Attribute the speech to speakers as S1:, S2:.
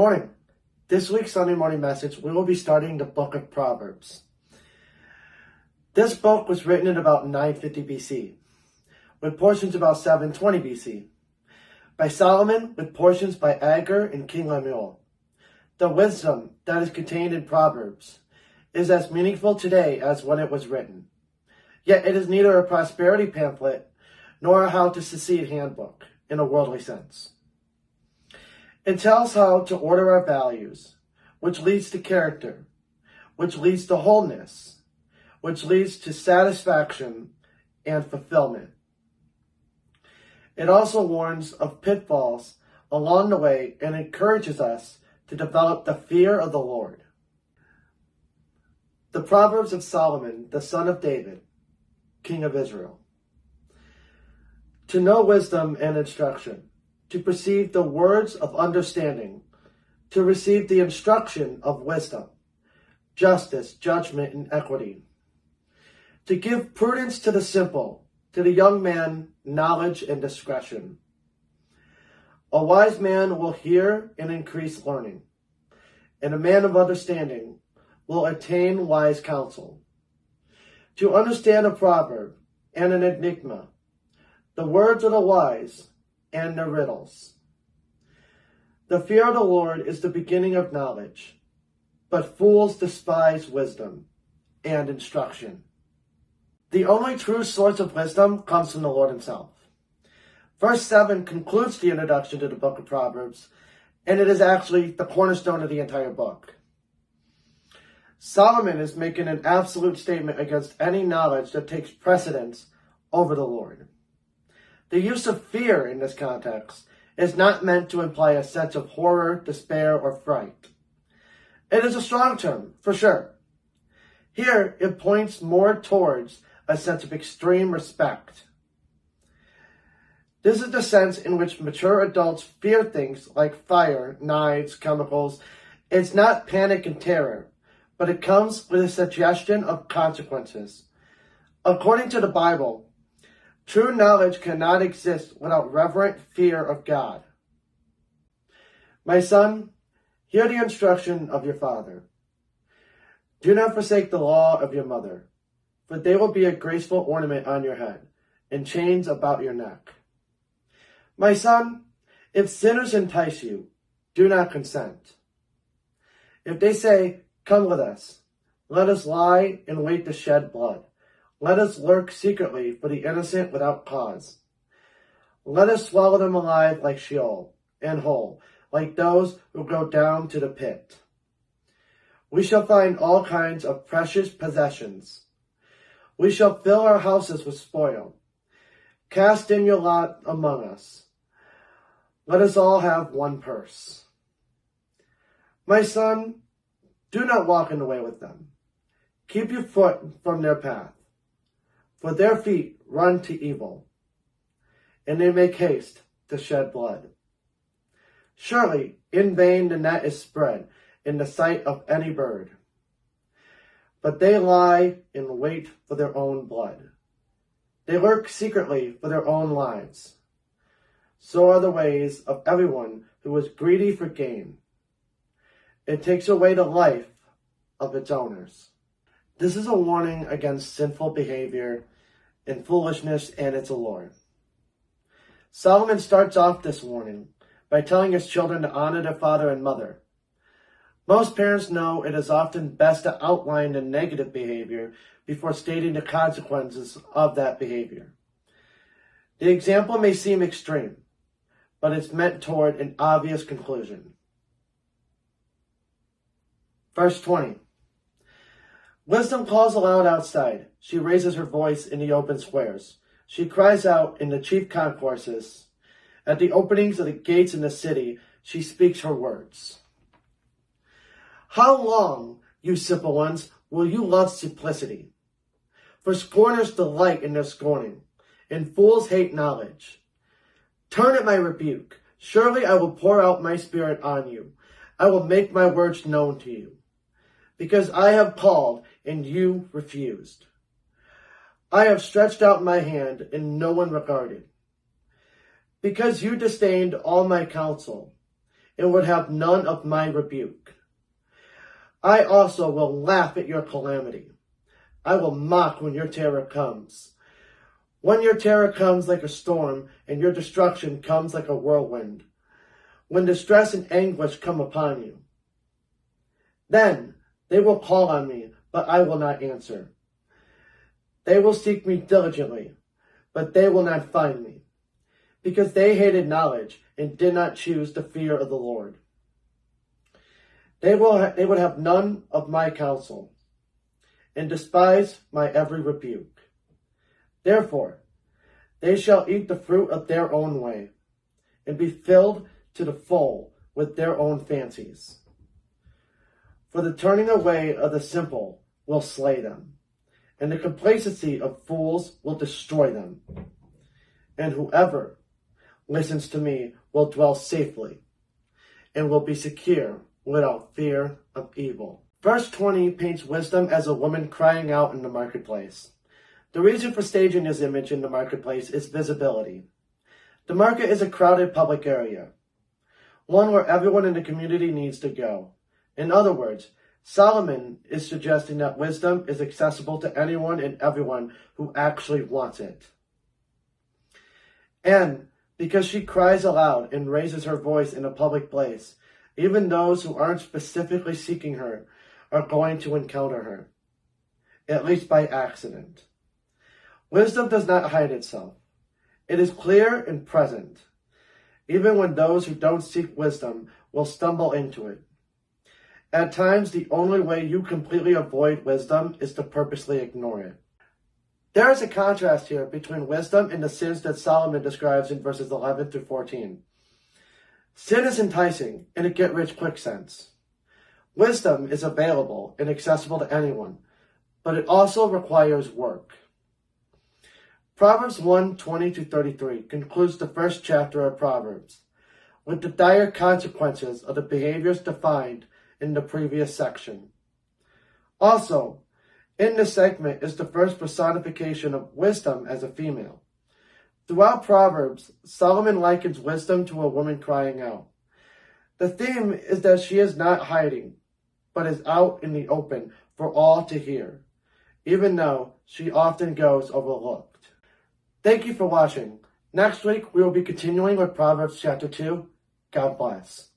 S1: morning. This week's Sunday morning message, we will be starting the book of Proverbs. This book was written in about 950 BC, with portions about 720 BC, by Solomon, with portions by Agur and King Lemuel. The wisdom that is contained in Proverbs is as meaningful today as when it was written. Yet it is neither a prosperity pamphlet nor a how to succeed handbook in a worldly sense. It tells how to order our values, which leads to character, which leads to wholeness, which leads to satisfaction and fulfillment. It also warns of pitfalls along the way and encourages us to develop the fear of the Lord. The Proverbs of Solomon, the son of David, king of Israel. To know wisdom and instruction, to perceive the words of understanding, to receive the instruction of wisdom, justice, judgment, and equity, to give prudence to the simple, to the young man knowledge and discretion. A wise man will hear and increase learning, and a man of understanding will attain wise counsel. To understand a proverb and an enigma, the words of the wise and their riddles. The fear of the Lord is the beginning of knowledge, but fools despise wisdom and instruction. The only true source of wisdom comes from the Lord himself. Verse 7 concludes the introduction to the book of Proverbs, and it is actually the cornerstone of the entire book. Solomon is making an absolute statement against any knowledge that takes precedence over the Lord. The use of fear in this context is not meant to imply a sense of horror, despair, or fright. It is a strong term, for sure. Here, it points more towards a sense of extreme respect. This is the sense in which mature adults fear things like fire, knives, chemicals. It's not panic and terror, but it comes with a suggestion of consequences. According to the Bible, true knowledge cannot exist without reverent fear of God. My son, hear the instruction of your father. Do not forsake the law of your mother, for they will be a graceful ornament on your head and chains about your neck. My son, if sinners entice you, do not consent. If they say, "Come with us, let us lie and wait to shed blood. Let us lurk secretly for the innocent without cause. Let us swallow them alive like Sheol, and whole, like those who go down to the pit. We shall find all kinds of precious possessions. We shall fill our houses with spoil. Cast in your lot among us. Let us all have one purse. My son, do not walk in the way with them. Keep your foot from their path. For their feet run to evil, and they make haste to shed blood. Surely in vain the net is spread in the sight of any bird, but they lie in wait for their own blood. They lurk secretly for their own lives. So are the ways of everyone who is greedy for gain. It takes away the life of its owners. This is a warning against sinful behavior and foolishness and its allure. Solomon starts off this warning by telling his children to honor their father and mother. Most parents know it is often best to outline the negative behavior before stating the consequences of that behavior. The example may seem extreme, but it's meant toward an obvious conclusion. Verse 20. Wisdom calls aloud outside. She raises her voice in the open squares. She cries out in the chief concourses. At the openings of the gates in the city, she speaks her words. How long, you simple ones, will you love simplicity? For scorners delight in their scorning, and fools hate knowledge. Turn at my rebuke. Surely I will pour out my spirit on you. I will make my words known to you. Because I have called, and you refused. I have stretched out my hand, and no one regarded. Because you disdained all my counsel, and would have none of my rebuke. I also will laugh at your calamity. I will mock when your terror comes. When your terror comes like a storm, and your destruction comes like a whirlwind. When distress and anguish come upon you. Then they will call on me, but I will not answer. They will seek me diligently, but they will not find me, because they hated knowledge and did not choose the fear of the Lord. They would have none of my counsel, and despise my every rebuke. Therefore, they shall eat the fruit of their own way, and be filled to the full with their own fancies. For the turning away of the simple will slay them, and the complacency of fools will destroy them. And whoever listens to me will dwell safely, and will be secure without fear of evil. Verse 20 paints wisdom as a woman crying out in the marketplace. The reason for staging this image in the marketplace is visibility. The market is a crowded public area, one where everyone in the community needs to go. In other words, Solomon is suggesting that wisdom is accessible to anyone and everyone who actually wants it. And because she cries aloud and raises her voice in a public place, even those who aren't specifically seeking her are going to encounter her, at least by accident. Wisdom does not hide itself. It is clear and present, even when those who don't seek wisdom will stumble into it. At times, the only way you completely avoid wisdom is to purposely ignore it. There is a contrast here between wisdom and the sins that Solomon describes in verses 11 through 14. Sin is enticing in a get-rich-quick sense. Wisdom is available and accessible to anyone, but it also requires work. Proverbs 1:20-33 concludes the first chapter of Proverbs with the dire consequences of the behaviors defined in the previous section. Also, in this segment is the first personification of wisdom as a female. Throughout Proverbs, Solomon likens wisdom to a woman crying out. The theme is that she is not hiding, but is out in the open for all to hear, even though she often goes overlooked. Thank you for watching. Next week, we will be continuing with Proverbs chapter 2. God bless.